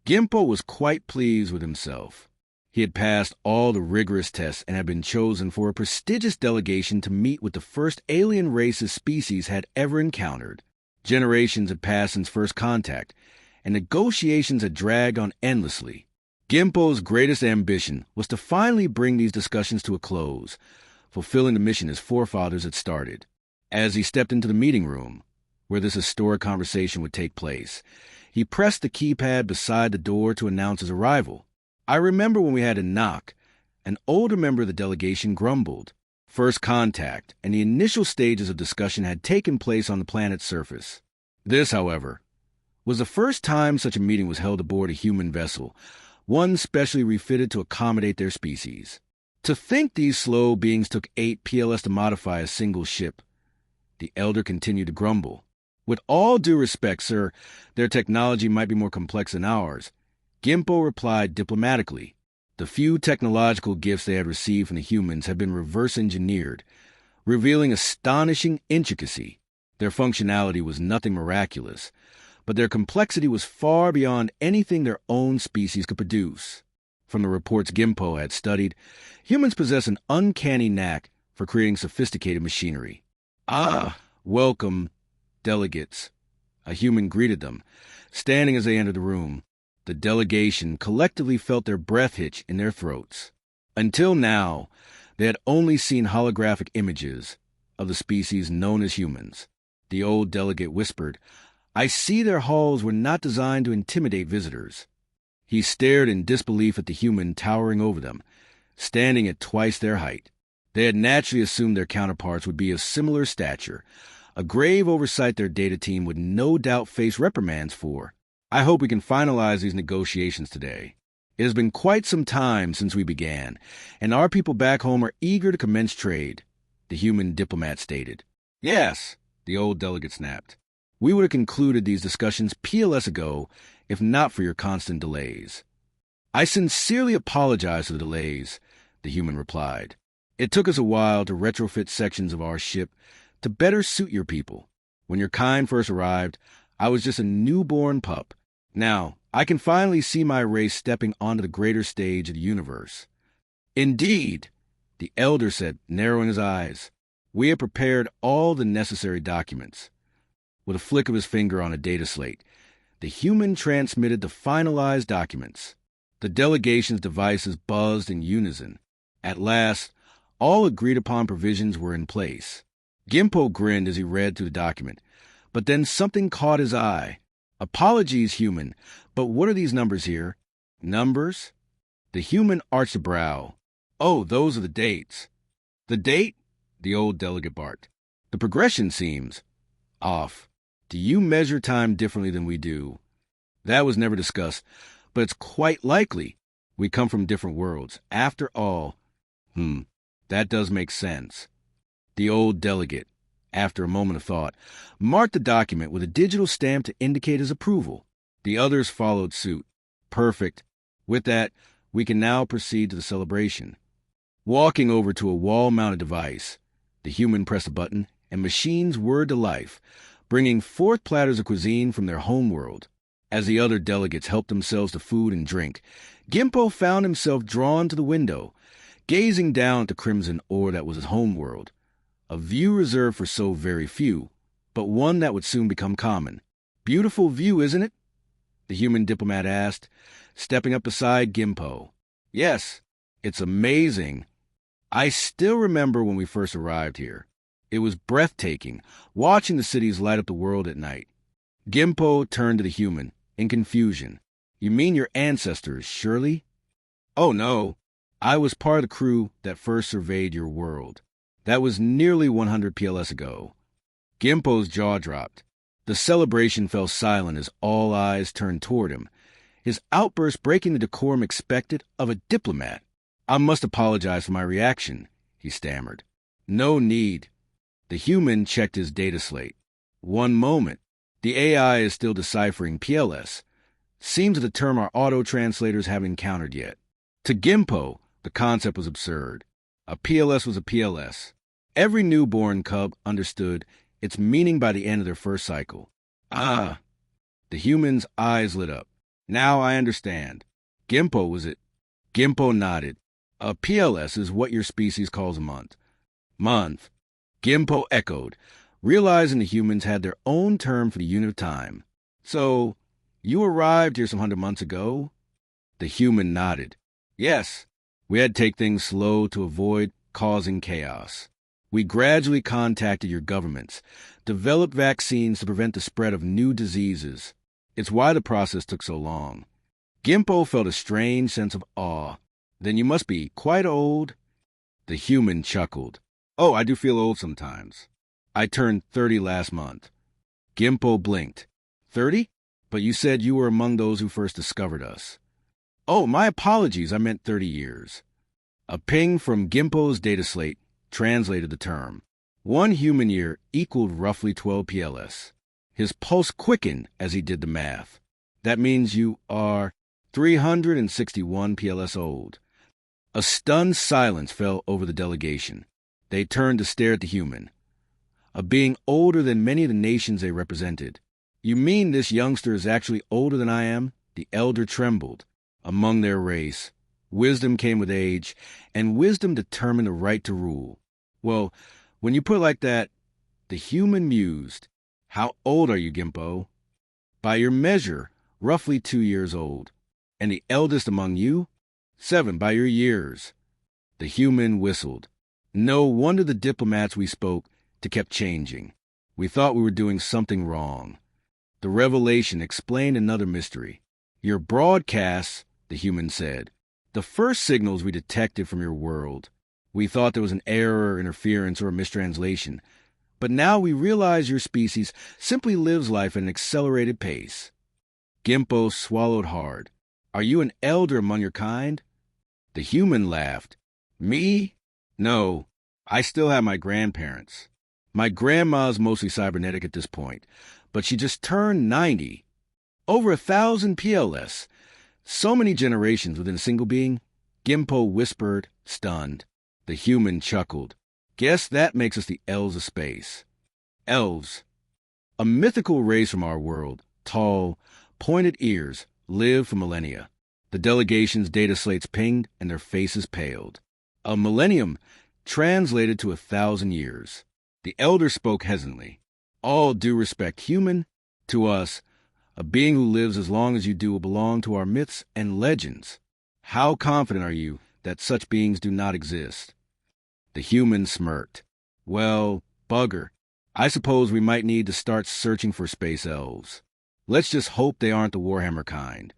Gimpo was quite pleased with himself. He had passed all the rigorous tests and had been chosen for a prestigious delegation to meet with the first alien race his species had ever encountered. Generations had passed since first contact, and negotiations had dragged on endlessly. Gimpo's greatest ambition was to finally bring these discussions to a close, fulfilling the mission his forefathers had started. As he stepped into the meeting room, where this historic conversation would take place, he pressed the keypad beside the door to announce his arrival. I remember when we had to knock. An older member of the delegation grumbled. First contact and the initial stages of discussion had taken place on the planet's surface. This, however, was the first time such a meeting was held aboard a human vessel, one specially refitted to accommodate their species. To think these slow beings took 8 PLS to modify a single ship. The elder continued to grumble. With all due respect, sir, their technology might be more complex than ours. Gimpo replied diplomatically. The few technological gifts they had received from the humans had been reverse-engineered, revealing astonishing intricacy. Their functionality was nothing miraculous, but their complexity was far beyond anything their own species could produce. From the reports Gimpo had studied, humans possess an uncanny knack for creating sophisticated machinery. "Ah, welcome, delegates," a human greeted them, standing as they entered the room. The delegation collectively felt their breath hitch in their throats. Until now, they had only seen holographic images of the species known as humans. The old delegate whispered, "I see their halls were not designed to intimidate visitors." He stared in disbelief at the human towering over them, standing at twice their height. They had naturally assumed their counterparts would be of similar stature, a grave oversight their data team would no doubt face reprimands for. "I hope we can finalize these negotiations today. It has been quite some time since we began, and our people back home are eager to commence trade," the human diplomat stated. "Yes," the old delegate snapped. "We would have concluded these discussions PLS ago if not for your constant delays." "I sincerely apologize for the delays," the human replied. "It took us a while to retrofit sections of our ship to better suit your people. When your kind first arrived, I was just a newborn pup. Now, I can finally see my race stepping onto the greater stage of the universe." "Indeed," the elder said, narrowing his eyes. "We have prepared all the necessary documents." With a flick of his finger on a data slate, the human transmitted the finalized documents. The delegation's devices buzzed in unison. At last, all agreed-upon provisions were in place. Gimpo grinned as he read through the document, but then something caught his eye. "Apologies, human, but what are these numbers here?" "Numbers?" The human arched a brow. "Oh, those are the dates." "The date?" the old delegate barked. "The progression seems off. Do you measure time differently than we do?" "That was never discussed, but it's quite likely. We come from different worlds. After all, that does make sense." The old delegate, after a moment of thought, marked the document with a digital stamp to indicate his approval. The others followed suit. "Perfect. With that, we can now proceed to the celebration." Walking over to a wall-mounted device, the human pressed a button, and machines whirred to life, bringing forth platters of cuisine from their homeworld. As the other delegates helped themselves to food and drink, Gimpo found himself drawn to the window, gazing down at the crimson ore that was his homeworld. A view reserved for so very few, but one that would soon become common. "Beautiful view, isn't it?" the human diplomat asked, stepping up beside Gimpo. "Yes, it's amazing. I still remember when we first arrived here. It was breathtaking, watching the cities light up the world at night." Gimpo turned to the human, in confusion. "You mean your ancestors, surely?" "Oh, no. I was part of the crew that first surveyed your world. That was nearly 100 PLS ago." Gimpo's jaw dropped. The celebration fell silent as all eyes turned toward him, his outburst breaking the decorum expected of a diplomat. "I must apologize for my reaction," he stammered. "No need." The human checked his data slate. "One moment. The AI is still deciphering PLS. Seems the term our auto-translators haven't encountered yet." To Gimpo, the concept was absurd. A PLS was a PLS. Every newborn cub understood its meaning by the end of their first cycle. "Ah!" The human's eyes lit up. Now I understand. Gimpo, was it? Gimpo nodded. A PLS is what your species calls a month. Month. Gimpo echoed, realizing the humans had their own term for the unit of time. So, you arrived here some 100 months ago? The human nodded. Yes, we had to take things slow to avoid causing chaos. We gradually contacted your governments, developed vaccines to prevent the spread of new diseases. It's why the process took so long. Gimpo felt a strange sense of awe. Then you must be quite old. The human chuckled. Oh, I do feel old sometimes. I turned 30 last month. Gimpo blinked. 30? But you said you were among those who first discovered us. Oh, my apologies, I meant 30 years. A ping from Gimpo's data slate translated the term. 1 human year equaled roughly 12 PLS. His pulse quickened as he did the math. That means you are 361 PLS old. A stunned silence fell over the delegation. They turned to stare at the human, a being older than many of the nations they represented. You mean this youngster is actually older than I am? The elder trembled. Among their race, wisdom came with age, and wisdom determined the right to rule. Well, when you put it like that, the human mused. How old are you, Gimpo? By your measure, roughly 2 years old. And the eldest among you? 7 by your years. The human whistled. No wonder the diplomats we spoke to kept changing. We thought we were doing something wrong. The revelation explained another mystery. Your broadcasts, the human said, the first signals we detected from your world. We thought there was an error, interference, or a mistranslation. But now we realize your species simply lives life at an accelerated pace. Gimpo swallowed hard. Are you an elder among your kind? The human laughed. Me? No, I still have my grandparents. My grandma's mostly cybernetic at this point, but she just turned 90. Over 1,000 PLS. So many generations within a single being. Gimpo whispered, stunned. The human chuckled. Guess that makes us the elves of space. Elves. A mythical race from our world, tall, pointed ears, lived for millennia. The delegation's data slates pinged and their faces paled. A millennium translated to 1,000 years. The elder spoke hesitantly. All due respect, human, to us, a being who lives as long as you do will belong to our myths and legends. How confident are you that such beings do not exist? The human smirked. Well, bugger, I suppose we might need to start searching for space elves. Let's just hope they aren't the Warhammer kind.